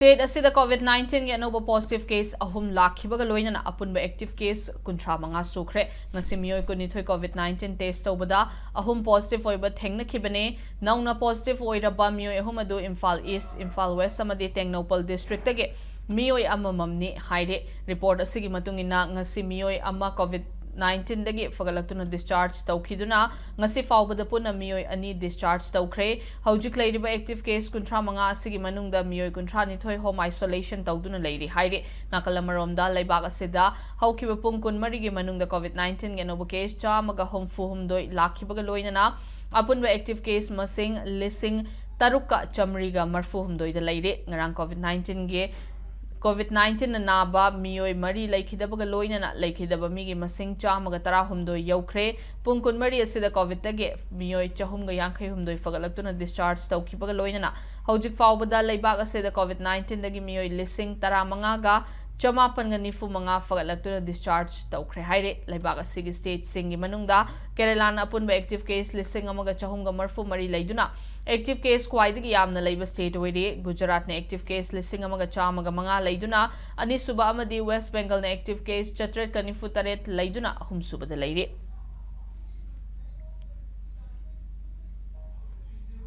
State asida COVID-19 ge no positive case ahum lakhibaga loina apunba active case kunthra manga sukre ngasi mioi kunithoi COVID-19 test tobada ahum positive oiba thengna khibane nauna positive oiraba mioi ahum adu Imphal East Imphal West amadi Tengnopal district ge mioi amamamni haire report asigi matungina ngasi mioi ama COVID-19 dagi fagalatuna discharge tawkhiduna ngasi fawbada puna mioi ani discharge tawkhre hojik leiriba active case kunthra manga asigi manungda mioi kunthra ni thoi home isolation tawduna leiri haire nakalamaromda leibak asida haukiba pung kun mari gi manungda COVID-19 ge nobo case chamaga home fuhum doi lakhibaga loinana apunba active case masing lising taruka chamriga marfuhum doi da leire ngarang COVID-19 ge COVID-19 naba mioi mari laikhidabaga loinana laikhidaba migi masing chamaga tara humdoi yaukhre pungkun mari asida COVID tage mioi chahumga yankhai humdoi fagalaktuna discharge tawkhibaga loinana hojik fawbada leibak asida COVID-19 dagi mioi lising tara manga ga chamapan ga nifu manga fagalaktuna discharge tawkhre haire leibak asigi state singi manungda Kerala na apunba active case lising amaga chahumga marfu mari leiduna active case kwaidagi yamna leiba state oire Gujarat na active case lising amaga chamaga manga leiduna ani suba amadi West Bengal na active case chatret kanifu taret leiduna humsuba da leire